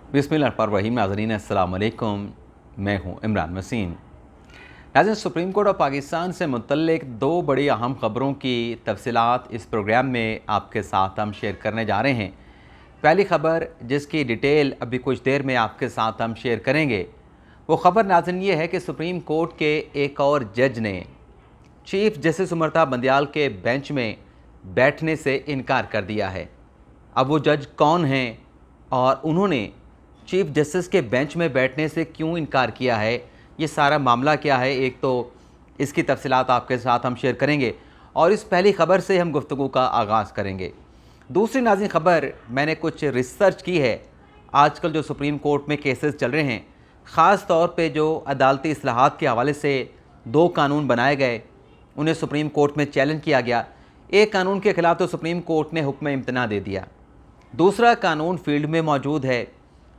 बिस्मिल्लाहिर्रहमानिर्रहीम। नाज़रीन अस्सलाम वालेकुम, मैं हूं इमरान वसीम। नाज़रीन, सुप्रीम कोर्ट ऑफ पाकिस्तान से मुतल्लिक दो बड़ी अहम ख़बरों की तफसीलात इस प्रोग्राम में आपके साथ हम शेयर करने जा रहे हैं। पहली ख़बर, जिसकी डिटेल अभी कुछ देर में आपके साथ हम शेयर करेंगे, वो ख़बर नाज़रीन ये है कि सुप्रीम कोर्ट के एक और जज ने चीफ जस्टिस उमरता बंदियाल के बेंच में बैठने से इनकार कर दिया है। अब वो जज कौन हैं और उन्होंने चीफ जस्टिस के बेंच में बैठने से क्यों इनकार किया है, ये सारा मामला क्या है, एक तो इसकी तफसीलात आपके साथ हम शेयर करेंगे और इस पहली ख़बर से हम गुफ्तगू का आगाज़ करेंगे। दूसरी नाज़रीन ख़बर, मैंने कुछ रिसर्च की है। आजकल जो सुप्रीम कोर्ट में केसेस चल रहे हैं, ख़ास तौर पे जो अदालती इस्लाहात के हवाले से दो कानून बनाए गए, उन्हें सुप्रीम कोर्ट में चैलेंज किया गया। एक कानून के ख़िलाफ़ तो सुप्रीम कोर्ट ने हुक्म इम्तना दे दिया, दूसरा कानून फील्ड में मौजूद है,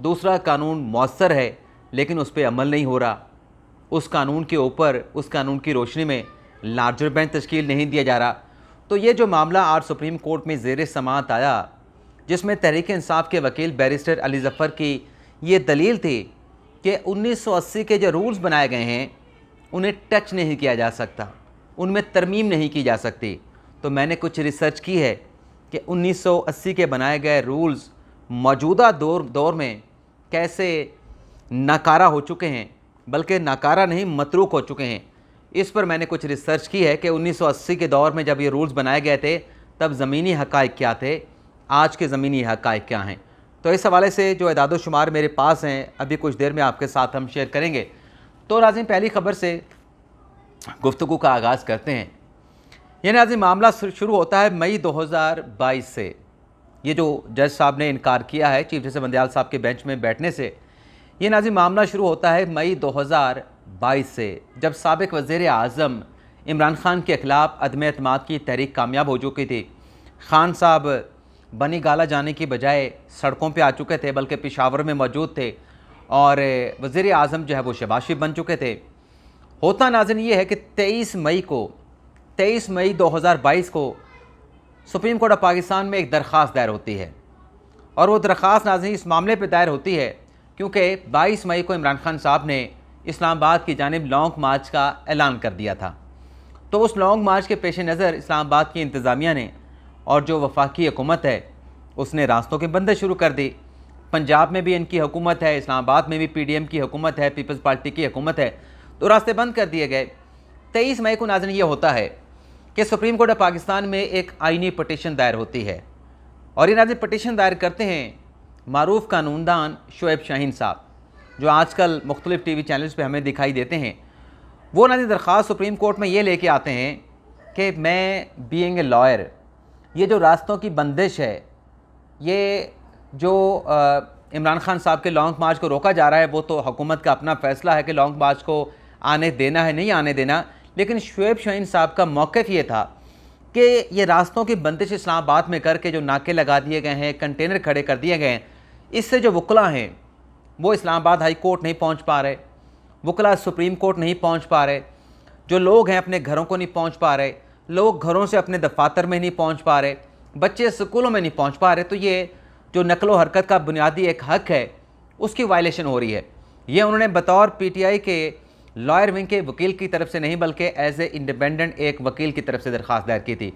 दूसरा कानून मौसर है, लेकिन उस पर अमल नहीं हो रहा। उस कानून के ऊपर, उस कानून की रोशनी में लार्जर बेंच तश्कील नहीं दिया जा रहा। तो ये जो मामला आज सुप्रीम कोर्ट में ज़ेर समाअत आया, जिसमें तहरीक इंसाफ के वकील बैरिस्टर अली ज़फ़र की ये दलील थी कि 1980 के जो रूल्स बनाए गए हैं उन्हें टच नहीं किया जा सकता, उनमें तरमीम नहीं की जा सकती। तो मैंने कुछ रिसर्च की है कि 1980 के बनाए गए रूल्स मौजूदा दौर में कैसे नाकारा हो चुके हैं, बल्कि नाकारा नहीं मतरूक हो चुके हैं। इस पर मैंने कुछ रिसर्च की है कि 1980 के दौर में जब ये रूल्स बनाए गए थे तब ज़मीनी हक़ाइक़ क्या थे, आज के ज़मीनी हक़ाइक़ क्या हैं। तो इस हवाले से जो इदाद शुमार मेरे पास हैं, अभी कुछ देर में आपके साथ हम शेयर करेंगे। तो नाज़रीन, पहली ख़बर से गुफ्तगू का आगाज़ करते हैं। ये नाज़रीन मामला शुरू होता है मई 2022 से। ये जो जज साहब ने इनकार किया है चीफ जस्टिस बंदियाल साहब के बेंच में बैठने से, ये नाज़रीन मामला शुरू होता है मई 2022 से, जब साबिक़ वज़ीर आज़म इमरान खान के ख़िलाफ़ अदम एतमाद की तहरीक कामयाब हो चुकी थी। खान साहब बनी गाला जाने की बजाय सड़कों पे आ चुके थे, बल्कि पेशावर में मौजूद थे और वज़ीर आज़म जो है वो शहबाज शरीफ बन चुके थे। होता नाज़रीन ये है कि 23 मई 2022 को सुप्रीम कोर्ट ऑफ पाकिस्तान में एक दरख्वास्त दायर होती है और वो दरख्वास्त नाज़रीन इस मामले पर दायर होती है क्योंकि 22 मई को इमरान खान साहब ने इस्लामाबाद की जानिब लॉन्ग मार्च का ऐलान कर दिया था। तो उस लॉन्ग मार्च के पेश नज़र इस्लामाबाद की इंतज़ामिया ने और जो वफाकी हुकूमत है उसने रास्तों की बंदिश शुरू कर दी। पंजाब में भी इनकी हुकूमत है, इस्लामाबाद में भी PDM की हुकूमत है, पीपल्स पार्टी की हुकूमत है, तो रास्ते बंद कर दिए गए। 23 मई को नाज़रीन ये होता है कि सुप्रीम कोर्ट ऑफ पाकिस्तान में एक आइनी पटिशन दायर होती है और ये नाज़रीन पटिशन दायर करते हैं मारूफ कानूनदान शोएब शाहीन साहब, जो आजकल मुख्तलिफ TV चैनल्स पे हमें दिखाई देते हैं। वो नाज़रीन दरख्वास्त सुप्रीम कोर्ट में ये लेके आते हैं कि मैं बीइंग ए लॉयर, ये जो रास्तों की बंदिश है, ये जो इमरान खान साहब के लॉन्ग मार्च को रोका जा रहा है, वो तो हुकूमत का अपना फ़ैसला है कि लॉन्ग मार्च को आने देना है नहीं आने देना, लेकिन शोएब शाहीन साहब का मौक़िफ़ ये था कि ये रास्तों की बंदिश इस्लामाबाद में करके जो नाके लगा दिए गए हैं, कंटेनर खड़े कर दिए गए हैं, इससे जो वकला हैं वो इस्लामाबाद हाई कोर्ट नहीं पहुंच पा रहे, वकला सुप्रीम कोर्ट नहीं पहुंच पा रहे, जो लोग हैं अपने घरों को नहीं पहुंच पा रहे, लोग घरों से अपने दफातर में नहीं पहुंच पा रहे, बच्चे स्कूलों में नहीं पहुंच पा रहे। तो ये जो नकलो हरकत का बुनियादी एक हक़ है उसकी वायलेशन हो रही है। ये उन्होंने बतौर PTI के लॉयर विंग के वकील की तरफ से नहीं, बल्कि एज ए इंडिपेंडेंट एक वकील की तरफ से दरख्वास्त दायर की थी।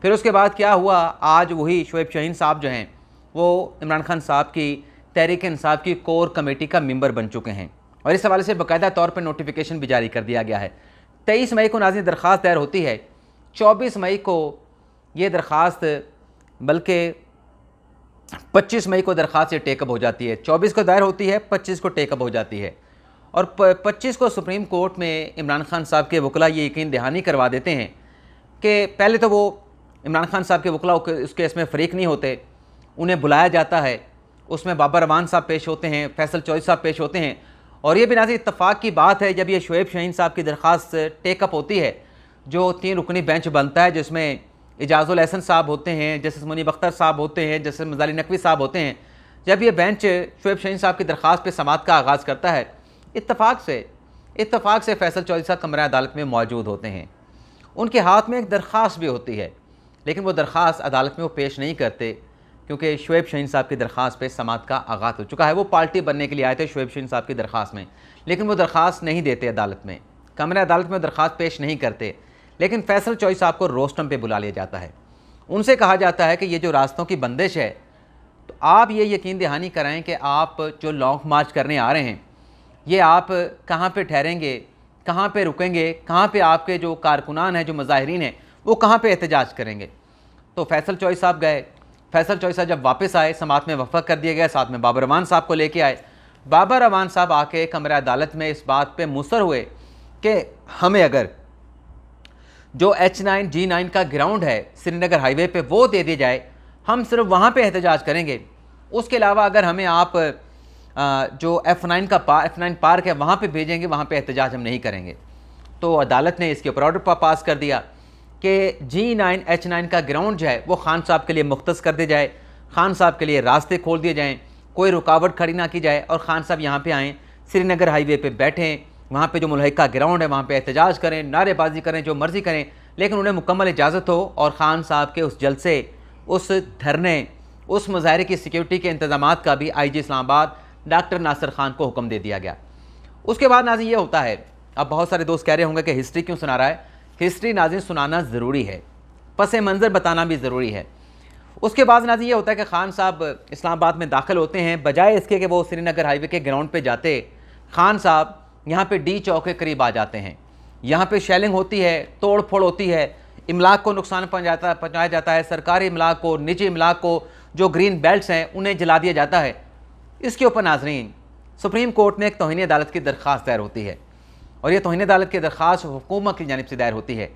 फिर उसके बाद क्या हुआ, आज वही शोएब शाहीन साहब जो हैं वो इमरान खान साहब की तहरीक इंसाफ की कोर कमेटी का मेंबर बन चुके हैं और इस हवाले से बाकायदा तौर पर नोटिफिकेशन भी जारी कर दिया गया है। 23 मई को नाज़रीन दरख्वास्त दायर होती है। 24 मई को ये दरख्वास्त, बल्कि 25 मई को दरख्वास्त ये टेकअप हो जाती है। 24 को दायर होती है, 25 को टेकअप हो जाती है और 25 को सुप्रीम कोर्ट में इमरान खान साहब के वकला ये यकीन दहानी करवा देते हैं कि पहले तो वो इमरान खान साहब के वकला उस केस में फ़रीक नहीं होते, उन्हें बुलाया जाता है, उसमें बाबर रमान साहब पेश होते हैं, फैसल चौधरी साहब पेश होते हैं और ये भी नाज़रीन इत्तफ़ाक़ की बात है, जब ये शोएब शाहीन साहब की दरख्वास्त टेकअप होती है, जो 3 रुकनी बेंच बनता है जिसमें इजाज़ुल एहसन साहब होते हैं, जस्टिस मुनीब अख्तर साहब होते हैं, जस्टिस मज़ाली नकवी साहब होते हैं, जब ये बेंच शोएब शाहीन साहब की दरख्वास्त पर समाअत का आगाज़ करता है, इत्तफ़ाक़ से फैसल चौधरी साहब कमरा अदालत में मौजूद होते हैं। उनके हाथ में एक दरख्वास्त भी होती है, लेकिन वो दरख्वास्त अदालत में वो पेश नहीं करते क्योंकि शुएब शाहीन साहब की दरख्वास्त पे समाअत का आगाज़ हो चुका है। वो पार्टी बनने के लिए आए थे शुएब शाहीन साहब की दरख्वास्त में, लेकिन वो दरख्वास्त नहीं देते अदालत में, कमरे अदालत में दरख्वास्त पेश नहीं करते। लेकिन फैसल चौई साहब को रोस्टम पे बुला लिया जाता है। उनसे कहा जाता है कि ये जो रास्तों की बंदिश है, तो आप ये यकीन दहानी कराएं कि आप जो लॉन्ग मार्च करने आ रहे हैं, ये आप कहाँ पे ठहरेंगे, कहाँ पे रुकेंगे, कहाँ पे आपके जो कारकुनान हैं, जो मुजाहिरीन हैं, वो कहाँ पे एहतजाज करेंगे। तो फैसल चौई साहब गए। फैसल चौई साहब जब वापस आए, समाअत में वफ़ा कर दिया गया, साथ में बाबर रहमान साहब को लेके आए। बाबर रहमान साहब आके कमरा अदालत में इस बात पे मुसर हुए कि हमें अगर जो H9 G9 का ग्राउंड है श्रीनगर हाईवे पे वो दे दिया जाए, हम सिर्फ वहाँ पे एहतजाज करेंगे। उसके अलावा अगर हमें आप जो F9 पार्क है वहाँ पे भेजेंगे, वहाँ पे एहतजाज हम नहीं करेंगे। तो अदालत ने इसके ऊपर ऑर्डर पास कर दिया कि G9 H9 का ग्राउंड जो है वो खान साहब के लिए मुख्तस कर दिया जाए, खान साहब के लिए रास्ते खोल दिए जाएँ, कोई रुकावट खड़ी ना की जाए और ख़ान साहब यहाँ पे आएँ, श्रीनगर हाईवे पे बैठें, वहाँ पे जो मुल्हिका ग्राउंड है वहाँ पे एहतजाज करें, नारेबाजी करें, जो मर्ज़ी करें, लेकिन उन्हें मुकम्मल इजाज़त हो और ख़ान साहब के उस जलसे, उस धरने, उस मुजाहरे की सिक्योरिटी के इंतज़ामात का भी IG इस्लामाबाद डॉक्टर नासिर खान को हुक्म दे दिया गया। उसके बाद नाज़रीन ये होता है, अब बहुत सारे दोस्त कह रहे होंगे कि हिस्ट्री क्यों सुना रहा है। हिस्ट्री नाज़रीन सुनाना ज़रूरी है, पस मंज़र बताना भी ज़रूरी है। उसके बाद नाज़रीन ये होता है कि खान साहब इस्लामाबाद में दाखिल होते हैं, बजाय इसके कि वो श्रीनगर हाईवे के ग्राउंड पे जाते, खान साहब यहाँ पे D चौक के करीब आ जाते हैं। यहाँ पे शेलिंग होती है, तोड़ फोड़ होती है, इमलाक को नुकसान पहुँचाया जाता है, सरकारी इमलाक को, निजी इमलाक को, जो ग्रीन बेल्ट्स हैं उन्हें जला दिया जाता है। इसके ऊपर नाज़रीन सुप्रीम कोर्ट में एक तौहीन अदालत की दरख्वास्त दायर होती है और ये तौहीन अदालत की दरख्वास्त हुकूमत की जानिब से दायर होती है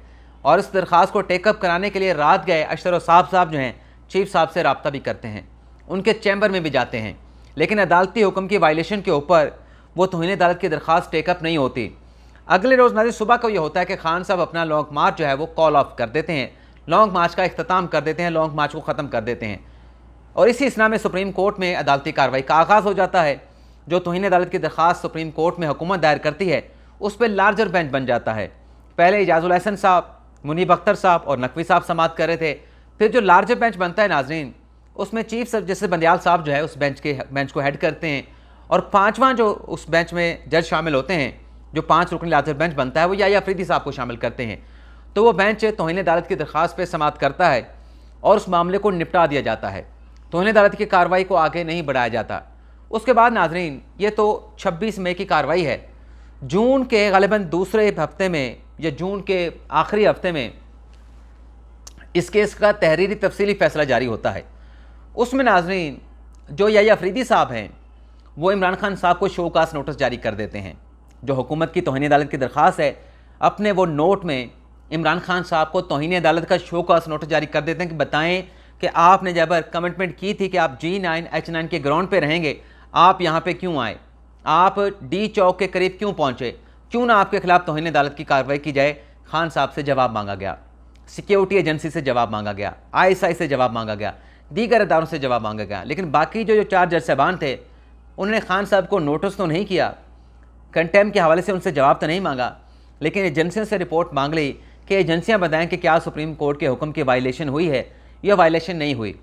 और इस दरख्वास्त को टेकअप कराने के लिए रात गए अशरफ साहब जो हैं चीफ साहब से रब्ता भी करते हैं, उनके चैम्बर में भी जाते हैं, लेकिन अदालती हुक्म की वायलेशन के ऊपर वो तौहीन अदालत की दरख्वास्त टेकअप नहीं होती। अगले रोज़ नाज़रीन सुबह को ये होता है कि खान साहब अपना लॉन्ग मार्च जो है वो कॉल ऑफ कर देते हैं, लॉन्ग मार्च का इख्तिताम कर देते हैं, लॉन्ग मार्च को ख़त्म कर देते हैं और इसी इसना में सुप्रीम कोर्ट में अदालती कार्रवाई का आगाज़ हो जाता है। जो तौहीन अदालत की दरख्वास्त सुप्रीम कोर्ट में हुकूमत दायर करती है उस पर लार्जर बेंच बन जाता है। पहले इजाज़ुल हसन साहब, मुनीब अख्तर साहब और नकवी साहब समाअत कर रहे थे। फिर जो लार्जर बेंच बनता है नाज़रीन, उसमें चीफ जस्टिस बंदियाल साहब जो है उस बेंच को हेड करते हैं और पाँचवां जो उस बेंच में जज शामिल होते हैं, जो 5 रुकनी लार्जर बेंच बनता है, वो याह्या अफरीदी साहब को शामिल करते हैं। तो वो बेंच तौहीन अदालत की दरख्वास्त पर समाअत करता है और उस मामले को निपटा दिया जाता है। तौहीन अदालत की कार्रवाई को आगे नहीं बढ़ाया जाता। उसके बाद नाज़रीन ये तो 26 मई की कार्रवाई है। जून के ग़ालिबन दूसरे हफ्ते में या जून के आखिरी हफ्ते में इस केस का तहरीरी तफसीली फ़ैसला जारी होता है। उसमें नाज़रीन जो याह्या अफरीदी साहब हैं वो इमरान खान साहब को शोकास नोटिस जारी कर देते हैं। जो हुकूमत की तौहीन अदालत की दरख्वास्त है, अपने वो नोट में इमरान खान साहब को तौहीन अदालत का शोकास नोटिस जारी कर देते हैं कि बताएं कि आपने जब कमिटमेंट की थी कि आप G9 H9 के ग्राउंड पे रहेंगे, आप यहाँ पे क्यों आए, आप D चौक के करीब क्यों पहुँचे, क्यों ना आपके खिलाफ तौहीन अदालत की कार्रवाई की जाए। खान साहब से जवाब मांगा गया, सिक्योरिटी एजेंसी से जवाब मांगा गया, ISI से जवाब मांगा गया, दीगर अदारों से जवाब मांगा गया, लेकिन बाकी जो 4 जज साहबान थे उन्होंने खान साहब को नोटिस तो नहीं किया, कंटेम के हवाले से उनसे जवाब तो नहीं मांगा, लेकिन एजेंसियों से रिपोर्ट मांग ली कि एजेंसियाँ बताएँ कि क्या सुप्रीम कोर्ट के हुक्म की वायलेशन हुई है या वायलेशन नहीं हुई।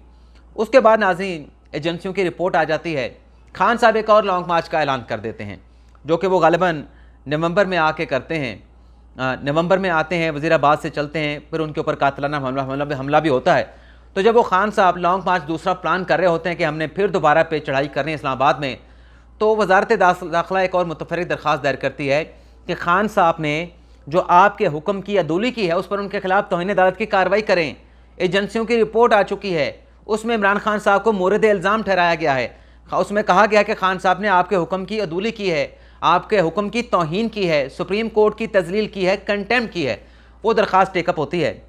उसके बाद नाज़रीन एजेंसियों की रिपोर्ट आ जाती है। खान साहब एक और लॉन्ग मार्च का ऐलान कर देते हैं, जो कि वो ग़ालिबन नवंबर में आके करते हैं। नवंबर में आते हैं, वज़ीराबाद से चलते हैं, फिर उनके ऊपर कातिलाना हमला भी होता है। तो जब वो खान साहब लॉन्ग मार्च दूसरा प्लान कर रहे होते हैं कि हमने फिर दोबारा पे चढ़ाई करनी है इस्लामाबाद में, तो वज़ारत दाखिला एक और मुतफ़र्रिक़ दरख्वास्त दायर करती है कि खान साहब ने जो आपके हुक्म की अदूली की है उस पर उनके खिलाफ तौहीन अदालत की कार्रवाई करें। एजेंसियों की रिपोर्ट आ चुकी है, उसमें इमरान खान साहब को मोरद इल्ज़ाम ठहराया गया है। उसमें कहा गया कि खान साहब ने आपके हुक्म की अदूली की है, आपके हुक्म की तौहीन की है, सुप्रीम कोर्ट की तज़लील की है, कंटेम्प्ट की है। वो दरख्वास्त टेकअप होती है।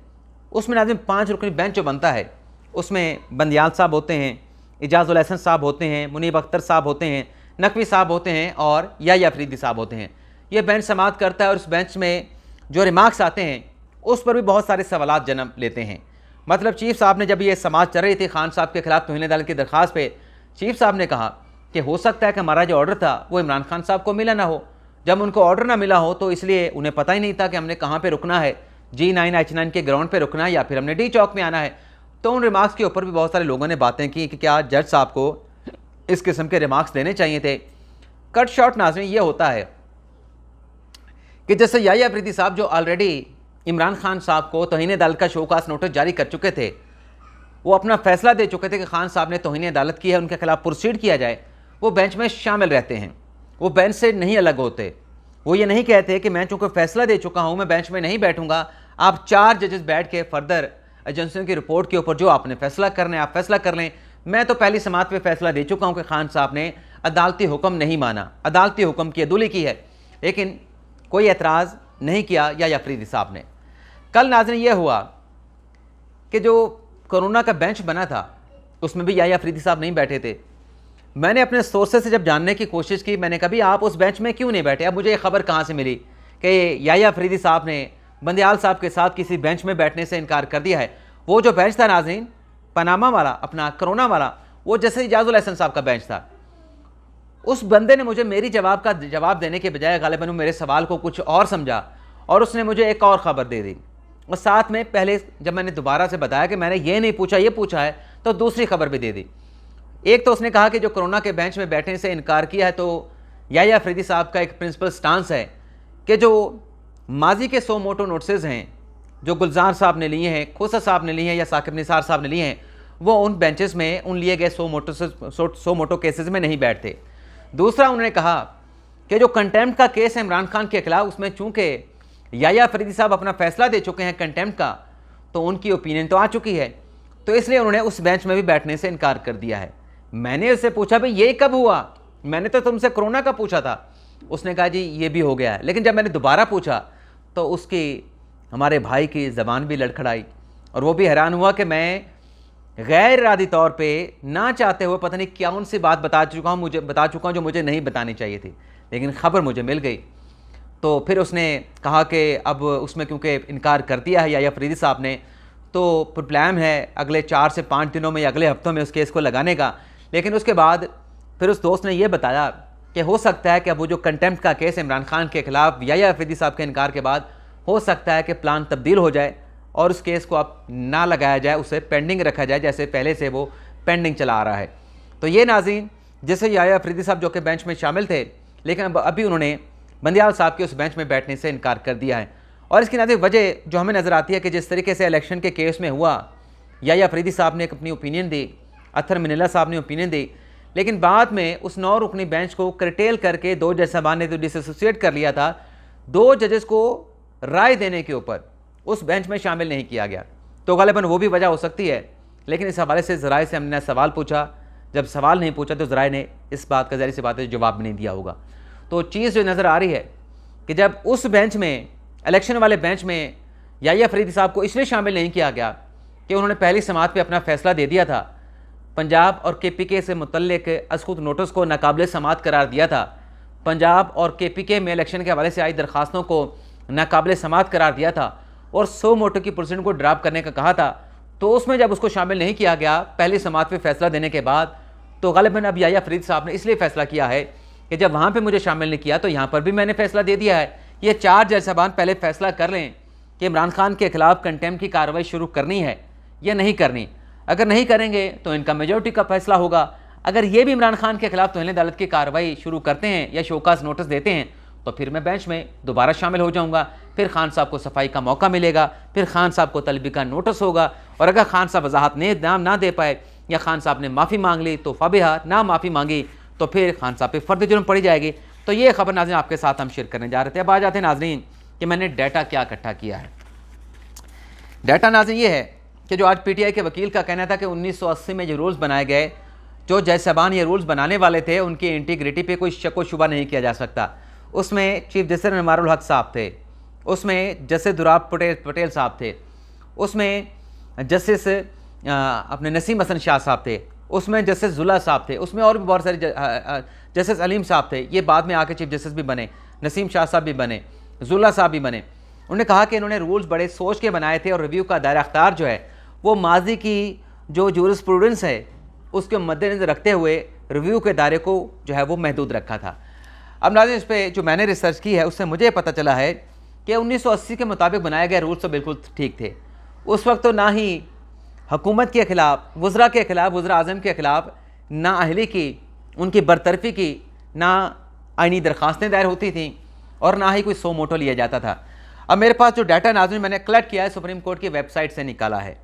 उसमें नाज़रीन 5 रुकनी बेंच जो बनता है उसमें बंदियाल साहब होते हैं, इजाज़ुल हसन साहब होते हैं, मुनीब अख्तर साहब होते हैं, नकवी साहब होते हैं और याह्या अफरीदी साहब होते हैं। ये बेंच समाअत करता है और उस बेंच में जो रिमार्क्स आते हैं उस पर भी बहुत सारे सवालात जन्म लेते हैं। मतलब चीफ साहब ने जब ये समाअत चल रही थी खान साहब के खिलाफ तौहीन अदालत की दरख्वास्त पे, चीफ साहब ने कहा कि हो सकता है कि हमारा जो ऑर्डर था वो इमरान खान साहब को मिला ना हो। जब उनको ऑर्डर ना मिला हो तो इसलिए उन्हें पता ही नहीं था कि हमने कहाँ पे रुकना है, G9 H9 के ग्राउंड पे रुकना है या फिर हमने D चौक में आना है। तो उन रिमार्क्स के ऊपर भी बहुत सारे लोगों ने बातें की कि क्या जज साहब को इस किस्म के रिमार्क्स देने चाहिए थे। कट शॉर्ट नाज़रीन ये होता है कि जैसे याह्या अफरीदी साहब जो ऑलरेडी इमरान खान साहब को तौहीन अदालत का शोकास नोटिस जारी कर चुके थे, वो अपना फैसला दे चुके थे कि खान साहब ने तौहीन अदालत की है, उनके खिलाफ प्रोसीड किया जाए, वो बेंच में शामिल रहते हैं, वो बेंच से नहीं अलग होते। वो ये नहीं कहते कि मैं चूँकि फैसला दे चुका हूँ मैं बेंच में नहीं बैठूंगा, आप 4 जजेस बैठ के फर्दर एजेंसियों की रिपोर्ट के ऊपर जो आपने फैसला करना है आप फैसला कर लें। मैं तो पहली समात पे फैसला दे चुका हूँ कि खान साहब ने अदालती हुक्म नहीं माना, अदालती हुक्म की अदूली की है, लेकिन कोई एतराज़ नहीं किया याह्या अफरीदी साहब ने। कल नाज़रीन ये हुआ कि जो कोरोना का बेंच बना था उसमें भी याह्या अफरीदी साहब नहीं बैठे थे। मैंने अपने सोर्सेज से जब जानने की कोशिश की, मैंने कभी आप उस बेंच में क्यों नहीं बैठे। अब मुझे ये खबर कहाँ से मिली कि याह्या अफरीदी साहब ने बंदियाल साहब के साथ किसी बेंच में बैठने से इनकार कर दिया है। वो जो बेंच था नाज़रीन पनामा वाला, अपना कोरोना वाला, वो जैसे इजाज़ुल हसन साहब का बेंच था। उस बंदे ने मुझे मेरी जवाब देने के बजाय गालिबन मेरे सवाल को कुछ और समझा और उसने मुझे एक और ख़बर दे दी। और साथ में पहले जब मैंने दोबारा से बताया कि मैंने ये नहीं पूछा ये पूछा है, तो दूसरी खबर भी दे दी। एक तो उसने कहा कि जो कोरोना के बेंच में बैठने से इनकार किया है, तो याह्या अफरीदी साहब का एक प्रिंसिपल स्टांस है कि जो माजी के 100 मोटो नोटिस हैं जो गुलजार साहब ने लिए हैं, खोसा साहब ने लिए हैं या साकिब निसार साहब ने लिए हैं, वो उन बेंचेस में उन लिए गए 100 मोटो केसेस में नहीं बैठते। दूसरा उन्होंने कहा कि जो कंटेम्प्ट का केस है इमरान खान के खिलाफ, उसमें चूँकि याह्या अफरीदी साहब अपना फैसला दे चुके हैं कंटेम्प्ट का, तो उनकी ओपिनियन तो आ चुकी है, तो इसलिए उन्होंने उस बेंच में भी बैठने से इनकार कर दिया है। मैंने उससे पूछा भाई ये कब हुआ, मैंने तो तुमसे कोरोना का पूछा था। उसने कहा जी ये भी हो गया है। लेकिन जब मैंने दोबारा पूछा तो उसकी हमारे भाई की ज़बान भी लड़खड़ाई और वो भी हैरान हुआ कि मैं गैर इरादी तौर पे ना चाहते हुए पता नहीं क्या उनसे बात बता चुका हूँ जो मुझे नहीं बतानी चाहिए थी, लेकिन ख़बर मुझे मिल गई। तो फिर उसने कहा कि अब उसमें क्योंकि इनकार कर दिया है याह्या अफरीदी साहब ने, तो प्लान है अगले 4 से 5 दिनों में या अगले हफ्तों में उस केस को लगाने का। लेकिन उसके बाद फिर उस दोस्त ने यह बताया कि हो सकता है कि अब वो जो कंटेम्प्ट का केस इमरान खान के खिलाफ याह्या अफरीदी साहब के इनकार के बाद हो सकता है कि प्लान तब्दील हो जाए और उस केस को अब ना लगाया जाए, उसे पेंडिंग रखा जाए जैसे पहले से वो पेंडिंग चला आ रहा है। तो ये नाज़रीन जैसे याह्या अफरीदी साहब जो कि बेंच में शामिल थे, लेकिन अभी उन्होंने बंदियाल साहब के उस बेंच में बैठने से इनकार कर दिया है। और इसकी नाज़रीन वजह जो हमें नज़र आती है कि जिस तरीके से इलेक्शन के केस में हुआ, याह्या अफरीदी साहब ने अपनी ओपिनियन दी, अत्तर मिनल्ला साहब ने ओपिनियन दी, लेकिन बाद में उस 9 रुकनी बेंच को करटेल करके 2 जज साहबान ने तो डिसोसिएट कर लिया था, 2 जजेस को राय देने के ऊपर उस बेंच में शामिल नहीं किया गया। तो गालिबन वो भी वजह हो सकती है। लेकिन इस हवाले से ज़राए से हमने सवाल पूछा, जब सवाल नहीं पूछा तो ज़राए ने इस बात का ज़ाहिर सी बात है जवाब भी नहीं दिया होगा। तो चीज़ जो नज़र आ रही है कि जब उस बेंच में, इलेक्शन वाले बेंच में याह्या अफरीदी साहब को इसलिए शामिल नहीं किया गया कि उन्होंने पहली समात पे अपना फैसला दे दिया था, पंजाब और KPK से मुतल्लिक असखुद नोटिस को नाकाबिल समात करार दिया था, पंजाब और KPK में इलेक्शन के हवाले से आई दरखास्तों को नाकाबिल समात करार दिया था और 100 मोटो की परसेंट को ड्रॉप करने का कहा था। तो उसमें जब उसको शामिल नहीं किया गया पहली समात पे फैसला देने के बाद, तो गालिबन अब याह्या अफरीदी साहब ने इसलिए फैसला किया है कि जब वहाँ पे मुझे शामिल नहीं किया तो यहाँ पर भी मैंने फैसला दे दिया है। ये 4 जज साहबान पहले फैसला कर लें कि इमरान खान के खिलाफ कंटेम्प्ट की कार्रवाई शुरू करनी है या नहीं करनी। अगर नहीं करेंगे तो इनका मेजॉरिटी का फैसला होगा। अगर ये भी इमरान खान के खिलाफ तौहीन अदालत की कार्रवाई शुरू करते हैं या शोकास नोटिस देते हैं तो फिर मैं बेंच में दोबारा शामिल हो जाऊंगा, फिर खान साहब को सफाई का मौका मिलेगा, फिर खान साहब को तलबी का नोटिस होगा और अगर खान साहब वजाहत ना दे पाए या खान साहब ने माफ़ी मांग ली तो फ़ाबिहा, ना माफ़ी मांगी तो फिर खान साहब पे फ़र्द जुर्म पड़ी जाएगी। तो ये खबर नाज़रीन आपके साथ हम शेयर करने जा रहे थे। अब आ जाते हैं नाज़रीन कि मैंने डाटा क्या इकट्ठा किया है। डाटा नाज़रीन ये है कि जो आज PTI के वकील का कहना था कि 1980 में जो रूल्स बनाए गए, जो जज साहबान ये रूल्स बनाने वाले थे उनकी इंटीग्रिटी पे कोई शक व शुबा नहीं किया जा सकता। उसमें चीफ जस्टिस अनवारुल हक साहब थे, उसमें जस्टिस दुराब पटेल साहब थे, उसमें जस्टिस अपने नसीम हसन शाह साहब थे, उसमें जस्टिस जुल्ला साहब थे, उसमें और भी बहुत सारे जस्टिस अलीम साहब थे। ये बाद में आके चीफ जस्टिस भी बने, नसीम शाह साहब भी बने, जुल्ला साहब भी बने। उन्होंने कहा कि इन्होंने रूल्स बड़े सोच के बनाए थे और रिव्यू का दायरा अख्तियार जो है वो माजी की जो जूरिस्प्रूडेंस है उसके मद्देनज़र रखते हुए रिव्यू के दायरे को जो है वो महदूद रखा था। अब नाज़रीन इस पर जो मैंने रिसर्च की है उससे मुझे पता चला है कि 1980 के मुताबिक बनाए गए रूल्स तो बिल्कुल ठीक थे। उस वक्त तो ना ही हुकूमत के ख़िलाफ़, वज़रा के ख़िलाफ़, वज़रा आज़म के ख़िलाफ़ नाअहली की, उनकी बरतरफ़ी की ना आइनी दरख्वास्तें दायर होती थीं और ना ही कोई सो मोटो लिया जाता था। अब मेरे पास जो डाटा नाज़रीन मैंने कलेक्ट किया है सुप्रीम कोर्ट की वेबसाइट से निकाला है।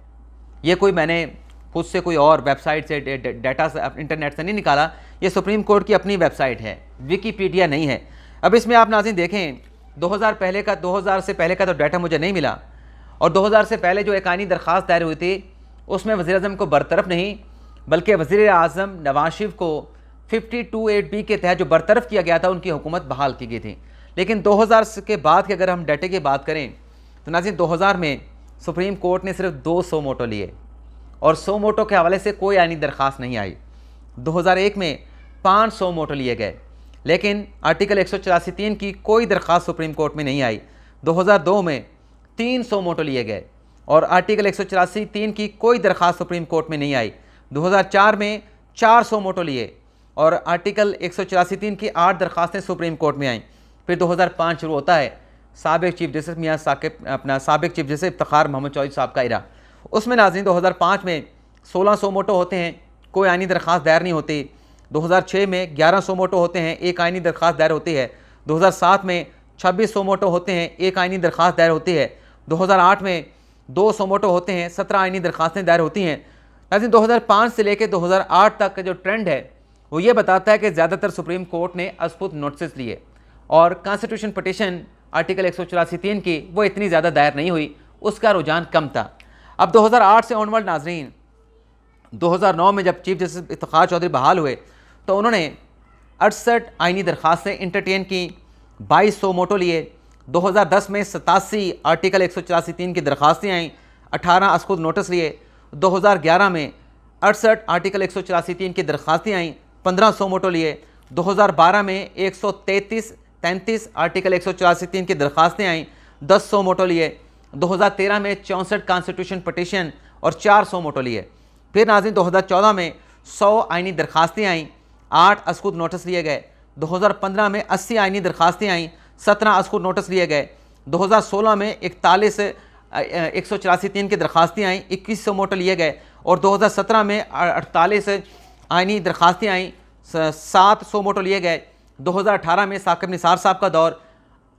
ये कोई मैंने खुद से कोई और वेबसाइट से डाटा से इंटरनेट से नहीं निकाला, ये सुप्रीम कोर्ट की अपनी वेबसाइट है, विकीपीडिया नहीं है। अब इसमें आप नाज़रीन देखें 2000 से पहले का तो डाटा मुझे नहीं मिला, और 2000 से पहले जो एक आइनी दरख्वास्त दायर हुई थी उसमें वज़ीर-ए-आज़म को बरतरफ नहीं बल्कि वज़ीर-ए-आज़म नवाज शरीफ को 52(8)B के तहत जो बरतरफ किया गया था उनकी हुकूमत बहाल की गई थी। लेकिन 2000 के बाद की अगर हम डाटे की बात करें तो नाज़रीन 2000 में सुप्रीम कोर्ट ने सिर्फ 2 सो मोटो लिए और सो मोटो के हवाले से कोई आइनी दरख्वास्त नहीं आई। 2001 में 5 सो मोटो लिए गए, लेकिन आर्टिकल 184(3) की कोई दरख्वास्त सुप्रीम कोर्ट में नहीं आई। 2002 में 3 सो मोटो लिए गए और आर्टिकल 184(3) की कोई दरख्वास्त सुप्रीम कोर्ट में नहीं आई। 2004 में 4 सो मोटो लिए और आर्टिकल 184(3) की 8 दरख्वास्तें सुप्रीम कोर्ट में आईं। फिर 2005 शुरू होता है साबिक चीफ जस्टिस मियाँ साबिक चीफ जस्टिस इफ्तिखार मोहम्मद चौधरी साहब का इरा। उसमें नाज़रीन 2005 में 16 सो मोटो होते हैं, कोई आइनी दरख्वास्त दायर नहीं होती। 2006 में 11 सो मोटो होते हैं, एक आइनी दरख्वास्त दायर होती है। 2007 में 26 सो मोटो होते हैं, एक आइनी दरख्वास्त दायर होती है। 2008 में 2 सो मोटो होते हैं, 17 आइनी दरख्वास्तें दायर होती हैं। नाज़रीन 2005 से लेकर 2008 तक का जो ट्रेंड है वो ये बताता है कि ज़्यादातर सुप्रीम कोर्ट ने अस्पुत नोटिस लिए और कॉन्स्टिट्यूशन पटिशन आर्टिकल 184(3) की वो इतनी ज़्यादा दायर नहीं हुई, उसका रुझान कम था। अब 2008 से ऑनवर्ड नाज़रीन 2009 में जब चीफ जस्टिस इफ्तिखार चौधरी बहाल हुए तो उन्होंने 68 आइनी दरख्वास्तें इंटरटेन की, 22 सो मोटो लिए। 2010 में 87 आर्टिकल 184(3) की दरख्वास्तें आईं, 18 अस्पुत नोटिस लिए। 2011 में 68 आर्टिकल 184(3) की दरख्वास्तें आईं, 15 सो मोटो लिए। 2012 में 133 आर्टिकल 184(3) की दरख्वास्तें आईं, 10 सो मोटो लिए। 2013 में 64 कॉन्स्टिट्यूशन पटिशन और 4 सो मोटो लिए। फिर नाज़रीन 2014 में 100 आइनी दरख्वास्तें आईं, 8 अस्कुत नोटिस लिए गए। 2015 में 80 आइनी दरख्वास्तें आईं, 17 अस्कुत नोटिस लिए गए। 2016 में 41 184(3) की दरख्वास्तें आईं, 21 सो मोटो लिए गए और 2017 में 48 आइनी दरख्वास्तें आईं, 7 सो मोटो लिए गए। 2018 में साकिब निसार साहब का दौर,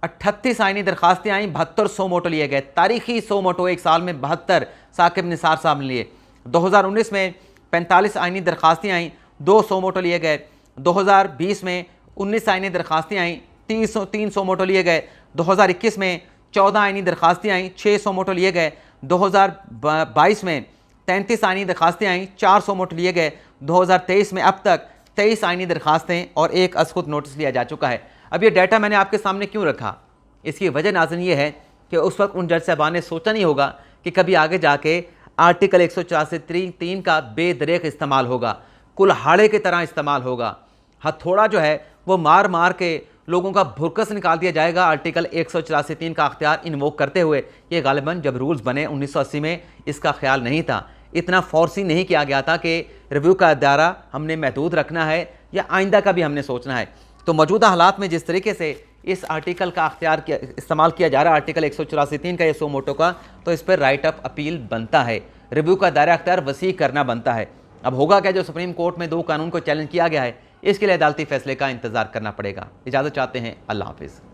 38 आइनी दरख्वास्तें आईं, 72 सो मोटो लिए गए। तारीखी सो मोटो एक साल में 72 साकिब निसार साहब ने लिए। 2019 में 45 आइनी दरख्वास्तें आईं, 2 सो मोटो लिए गए। 2020 में 19 आइनी दरख्वास्तें आईं, 3 सो मोटो लिए गए। 2021 में 14 आइनी दरख्वास्तें आईं, 6 सो मोटो लिए गए। 2022 में 33 आइनी दरख्वास्तें आईं, 4 सो मोटो लिए गए। 2023 में अब तक 23 आइनी दरख्वास्तें और 1 अस्कुत नोटिस लिया जा चुका है। अब ये डाटा मैंने आपके सामने क्यों रखा, इसकी वजह नाज़रीन ये है कि उस वक्त उन जज साहबान ने सोचा नहीं होगा कि कभी आगे जाके आर्टिकल 184(3) का बेदरेक इस्तेमाल होगा, कुल्हाड़े की तरह इस्तेमाल होगा। हथौड़ा जो है वो मार मार के लोगों का भुरकस निकाल दिया जाएगा आर्टिकल 184(3) का अख्तियार इन्वोक करते हुए। ये गालिबन जब रूल्स बने 1980 में इसका ख्याल नहीं था, इतना फोर्सी नहीं किया गया था कि रिव्यू का दायरा हमने महदूद रखना है या आइंदा का भी हमने सोचना है। तो मौजूदा हालात में जिस तरीके से इस आर्टिकल का अख्तियार इस्तेमाल किया जा रहा है, आर्टिकल 184(3) का या सो मोटो का, तो इस पर राइट ऑफ अपील बनता है, रिव्यू का दायरा अख्तियार वसी करना बनता है। अब होगा क्या, जो सुप्रीम कोर्ट में 2 कानून को चैलेंज किया गया है, इसके लिए अदालती फैसले का इंतजार करना पड़ेगा। इजाज़त चाहते हैं, अल्लाह हाफिज़।